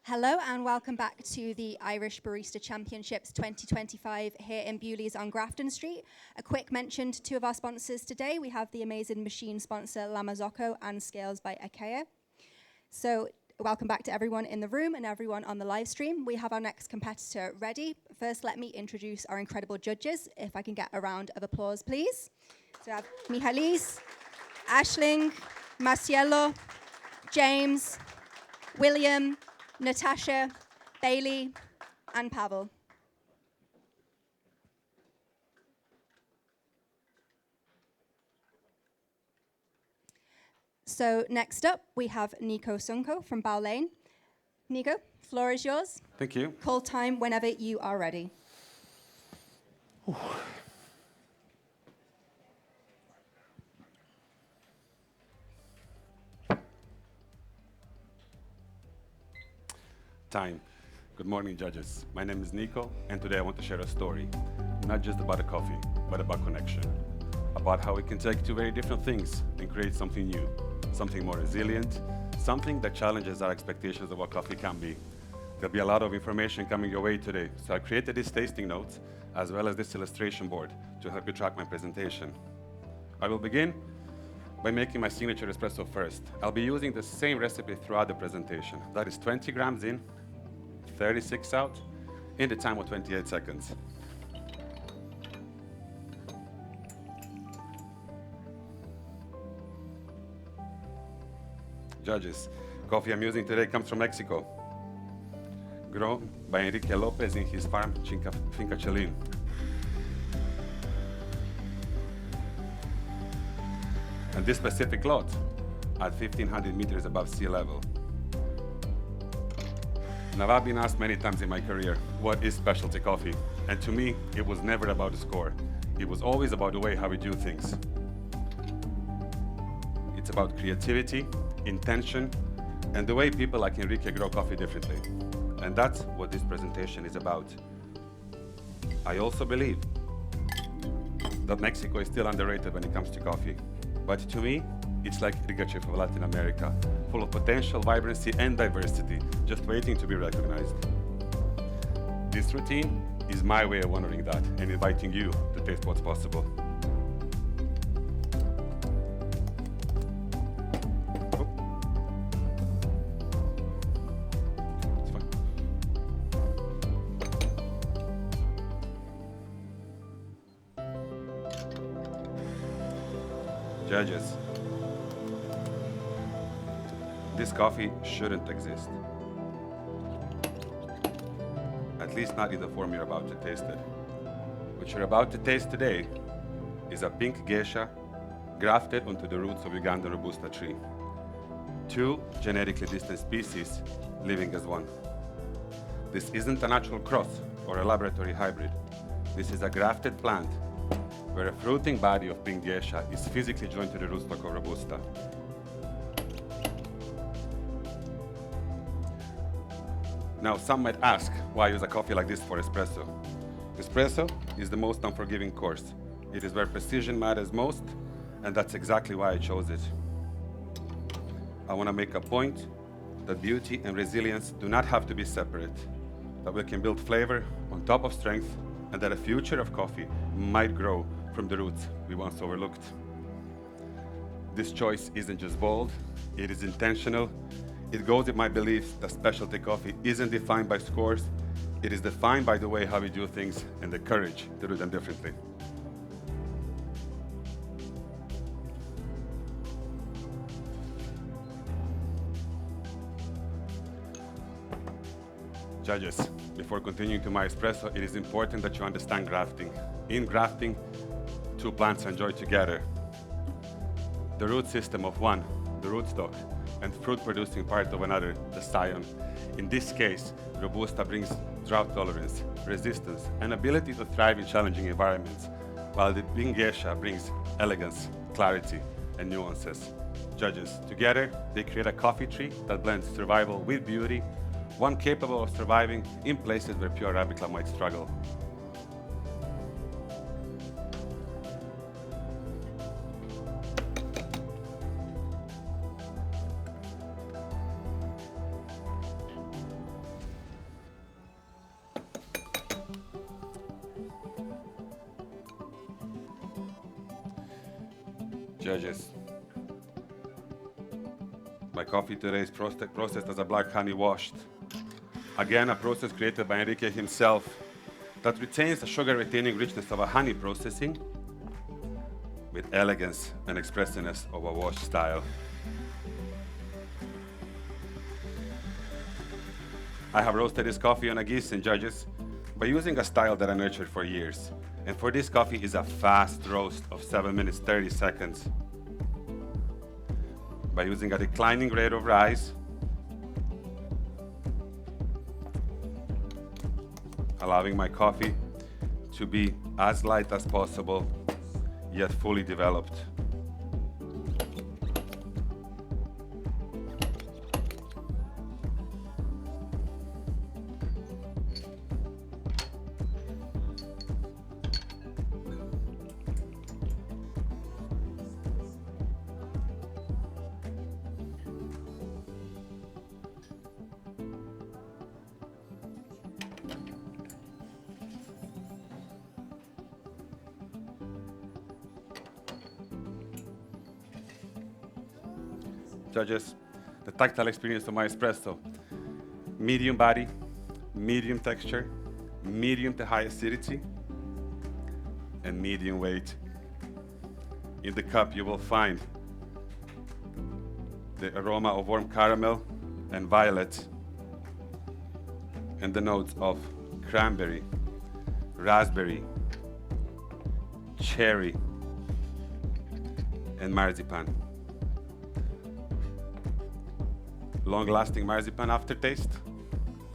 Hello and welcome back to the Irish Barista Championships 2025 here in Bewley's on Grafton Street. A quick mention to two of our sponsors today. We have the amazing machine sponsor La Marzocco and Scales by IKEA. So welcome back to everyone in the room and everyone on the live stream. We have our next competitor ready. First, let me introduce our incredible judges. If I can get a round of applause, please. So I have Michalis, Aisling, Marciello, James, William, Natasha, Bailey, and Pavel. So next up, we have Nikola Sunko from Bewley. Nico, floor is yours. Thank you. Call time whenever you are ready. Time. Good morning, judges. My name is Nico, and today I want to share a story, not just about a coffee, but about connection, about how we can take two very different things and create something new, something more resilient, something that challenges our expectations of what coffee can be. There'll be a lot of information coming your way today, so I created these tasting notes, as well as this illustration board to help you track my presentation. I will begin by making my signature espresso first. I'll be using the same recipe throughout the presentation. That is 20 grams in, 36 out, in the time of 28 seconds. Judges, coffee I'm using today comes from Mexico, grown by Enrique Lopez in his farm, Finca Chelin. And this specific lot at 1,500 meters above sea level. Now, I've been asked many times in my career, what is specialty coffee? And to me, it was never about the score. It was always about the way how we do things. It's about creativity, intention, and the way people like Enrique grow coffee differently. And that's what this presentation is about. I also believe that Mexico is still underrated when it comes to coffee. But to me, it's like Rigachev of Latin America, full of potential, vibrancy, and diversity, just waiting to be recognized. This routine is my way of honoring that and inviting you to taste what's possible. It's fine. Judges. This coffee shouldn't exist. At least not in the form you're about to taste it. What you're about to taste today is a pink geisha grafted onto the roots of Ugandan Robusta tree. Two genetically distant species living as one. This isn't a natural cross or a laboratory hybrid. This is a grafted plant where a fruiting body of pink geisha is physically joined to the rootstock of Robusta. Now, some might ask, why use a coffee like this for espresso? Espresso is the most unforgiving course. It is where precision matters most, and that's exactly why I chose it. I want to make a point that beauty and resilience do not have to be separate, that we can build flavor on top of strength, and that a future of coffee might grow from the roots we once overlooked. This choice isn't just bold, it is intentional. It goes with my belief that specialty coffee isn't defined by scores, it is defined by the way how we do things and the courage to do them differently. Judges, before continuing to my espresso, it is important that you understand grafting. In grafting, two plants enjoy together the root system of one, the rootstock, and fruit-producing part of another, the scion. In this case, Robusta brings drought tolerance, resistance, and ability to thrive in challenging environments, while the pink geisha brings elegance, clarity, and nuances. Judges, together, they create a coffee tree that blends survival with beauty, one capable of surviving in places where pure Arabica might struggle. Judges, my coffee today is processed as a black honey washed. Again, a process created by Enrique himself that retains the sugar-retaining richness of a honey processing with elegance and expressiveness of a wash style. I have roasted this coffee on a Gießen, judges, by using a style that I nurtured for years. And for this coffee is a fast roast of 7 minutes 30 seconds. By using a declining rate of rise, allowing my coffee to be as light as possible, yet fully developed. Judges, the tactile experience of my espresso. Medium body, medium texture, medium to high acidity, and medium weight. In the cup you will find the aroma of warm caramel and violet, and the notes of cranberry, raspberry, cherry, and marzipan. Long-lasting marzipan aftertaste,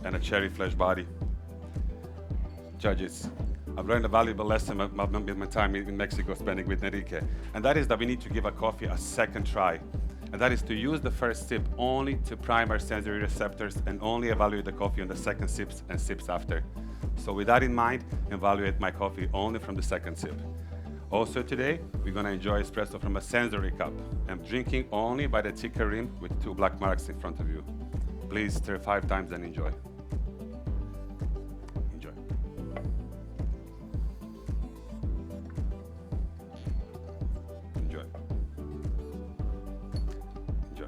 and a cherry flesh body. Judges, I've learned a valuable lesson with my time in Mexico spending with Enrique, and that is that we need to give a coffee a second try, and that is to use the first sip only to prime our sensory receptors and only evaluate the coffee on the second sips and sips after. So with that in mind, evaluate my coffee only from the second sip. Also today, we're gonna enjoy espresso from a sensory cup. I'm drinking only by the thicker rim with 2 black marks in front of you. Please stir 5 times and enjoy. Enjoy. Enjoy. Enjoy.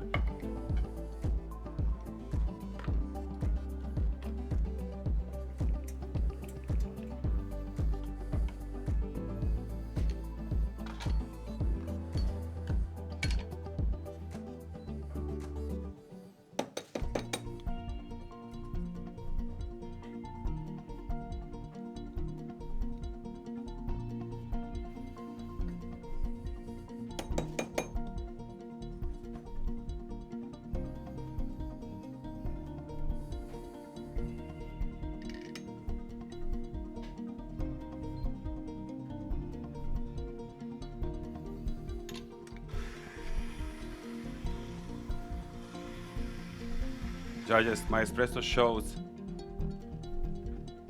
Judges, my espresso shows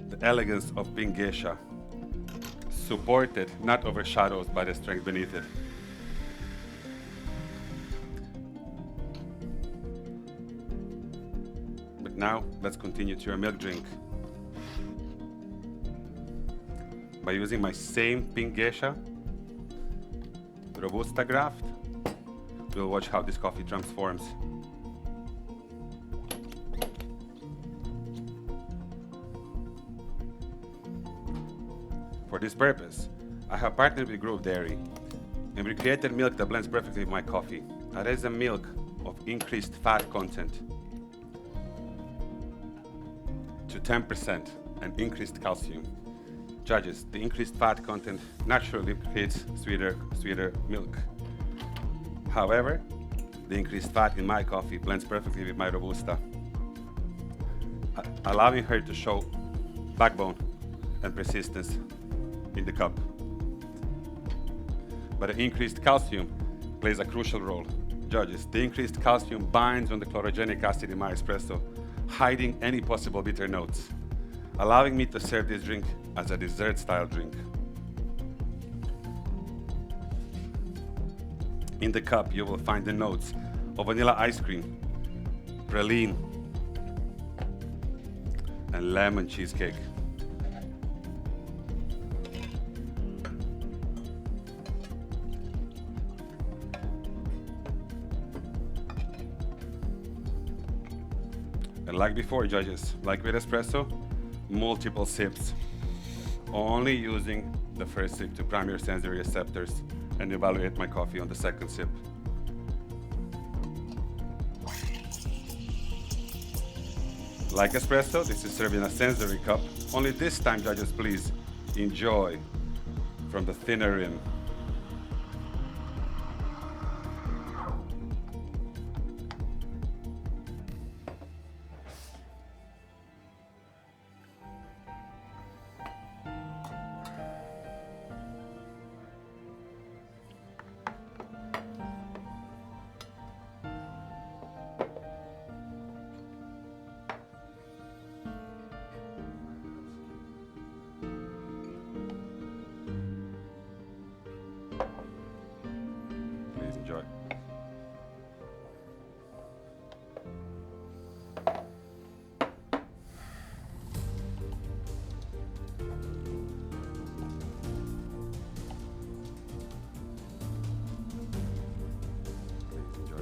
the elegance of being geisha, supported, not overshadowed by the strength beneath it. But now, let's continue to your milk drink. By using my same pink geisha, Robusta graft, we'll watch how this coffee transforms. For this purpose, I have partnered with Grove Dairy, and we created milk that blends perfectly with my coffee. That is a milk of increased fat content to 10% and increased calcium. Judges, the increased fat content naturally creates sweeter milk. However, the increased fat in my coffee blends perfectly with my Robusta, allowing her to show backbone and persistence in the cup. But the increased calcium plays a crucial role. Judges, the increased calcium binds on the chlorogenic acid in my espresso, hiding any possible bitter notes, allowing me to serve this drink as a dessert-style drink. In the cup, you will find the notes of vanilla ice cream, praline, and lemon cheesecake. And like before, judges, like with espresso, multiple sips. Only using the first sip to prime your sensory receptors and evaluate my coffee on the second sip. Like espresso, this is served in a sensory cup. Only this time, judges, please enjoy from the thinner rim. Please enjoy. Please enjoy.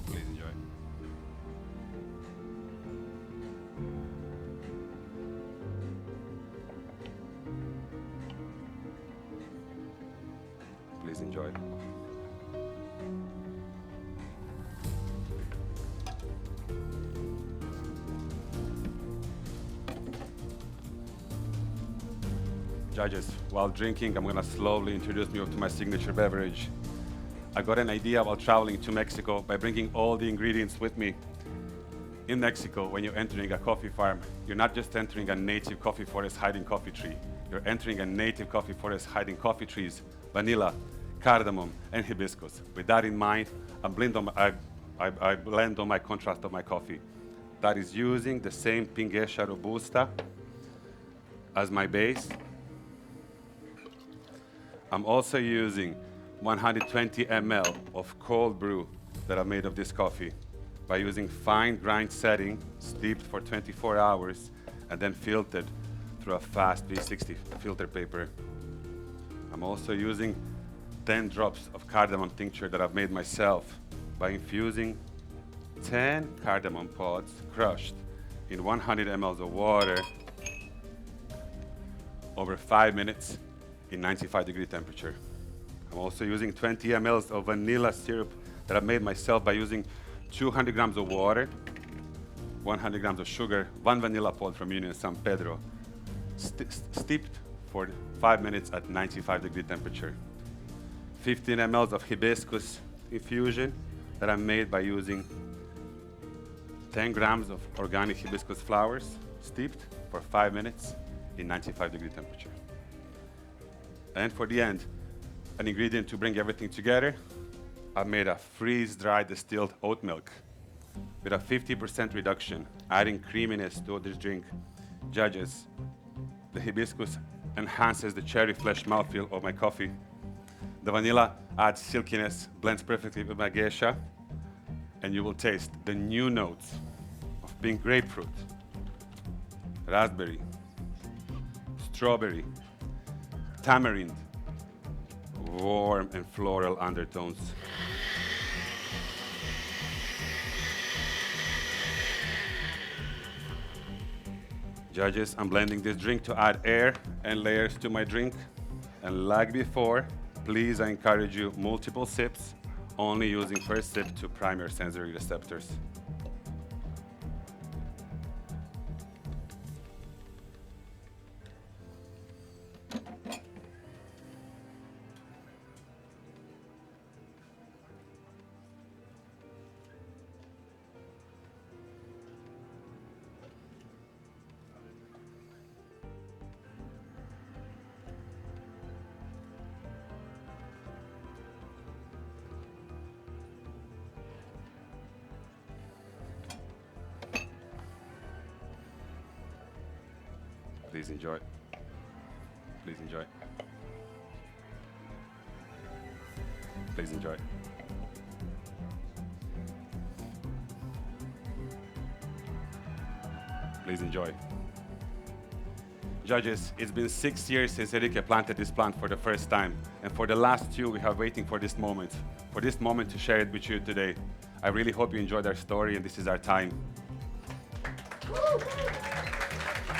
Please enjoy. Please enjoy. Judges, while drinking, I'm gonna slowly introduce you to my signature beverage. I got an idea while traveling to Mexico by bringing all the ingredients with me. In Mexico, when you're entering a coffee farm, you're not just entering a native coffee forest hiding coffee tree. You're entering a native coffee forest hiding coffee trees, vanilla, cardamom, and hibiscus. With that in mind, I blend on my contrast of my coffee. That is using the same Pinguesha Robusta as my base. I'm also using 120 ml of cold brew that I made of this coffee by using fine grind setting, steeped for 24 hours, and then filtered through a fast V60 filter paper. I'm also using 10 drops of cardamom tincture that I've made myself by infusing 10 cardamom pods crushed in 100 ml of water over 5 minutes in 95-degree temperature. I'm also using 20 ml of vanilla syrup that I've made myself by using 200 grams of water, 100 grams of sugar, 1 vanilla pod from Union San Pedro, steeped for 5 minutes at 95-degree temperature. 15 ml of hibiscus infusion that I made by using 10 grams of organic hibiscus flowers, steeped for 5 minutes in 95-degree temperature. And for the end, an ingredient to bring everything together, I made a freeze-dried distilled oat milk with a 50% reduction, adding creaminess to this drink. Judges, the hibiscus enhances the cherry flesh mouthfeel of my coffee. The vanilla adds silkiness, blends perfectly with my geisha, and you will taste the new notes of pink grapefruit, raspberry, strawberry, tamarind, warm and floral undertones. Judges, I'm blending this drink to add air and layers to my drink. And like before, please, I encourage you multiple sips, only using first sip to prime your sensory receptors. Please enjoy. Please enjoy. Please enjoy. Please enjoy. Judges, it's been 6 years since Enrique planted this plant for the first time, and for the last 2 we have waiting for this moment to share it with you today. I really hope you enjoyed our story, and this is our time.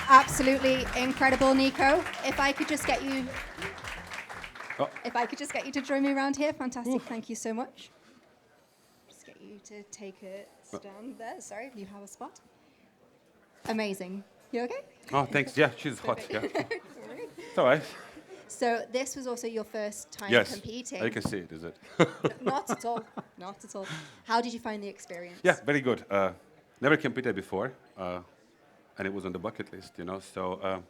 Absolutely incredible, Nico. If I could just get you to join me around here, fantastic. Thank you so much. Just get you to take a stand there. Sorry, you have a spot. Amazing. You okay? Oh, thanks. Yeah, she's hot. Yeah. It's all right. So this was also your first time Yes. competing. You can see it, is it? Not at all. Not at all. How did you find the experience? Yeah, very good. Never competed before, and it was on the bucket list, you know. So,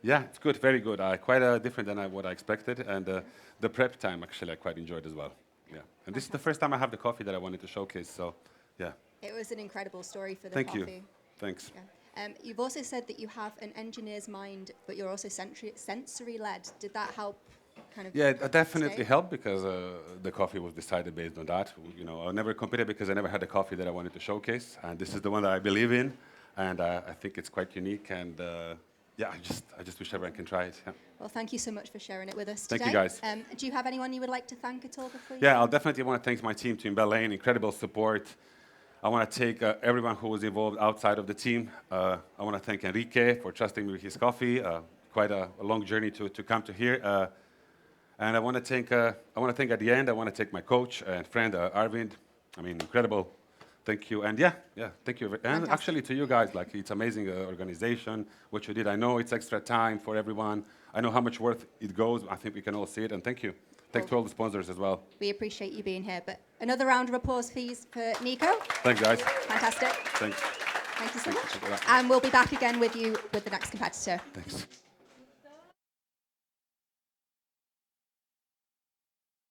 yeah, it's good, very good. Quite different than what I expected, and the prep time actually I quite enjoyed as well. Yeah, and this is the first time I have the coffee that I wanted to showcase. So, yeah. It was an incredible story for the Thank coffee. you. Thanks. Yeah. You've also said that you have an engineer's mind, but you're also sensory-led. Did that help? Yeah, it definitely helped because the coffee was decided based on that. You know, I never competed because I never had the coffee that I wanted to showcase, and this is the one that I believe in, and I think it's quite unique. And yeah, I just wish everyone can try it. Yeah. Well, thank you so much for sharing it with us today. Thank you, guys. Do you have anyone you would like to thank at all before you? Yeah, I'll definitely want to thank my team in Berlin. Incredible support. I want to thank everyone who was involved outside of the team. I want to thank Enrique for trusting me with his coffee. Quite a long journey to come to here. And I want to thank at the end, I want to thank my coach and friend, Arvind. I mean, incredible. Thank you. And yeah, thank you. And Fantastic. actually to you guys, like, it's amazing organization, what you did. I know it's extra time for everyone. I know how much worth it goes. I think we can all see it. And thank you. Thanks to all the sponsors as well. We appreciate you being here. But another round of applause, please, for Nico. Thanks, guys. Fantastic. Thanks. Thank you so much. Thank you. And we'll be back again with you with the next competitor. Thanks.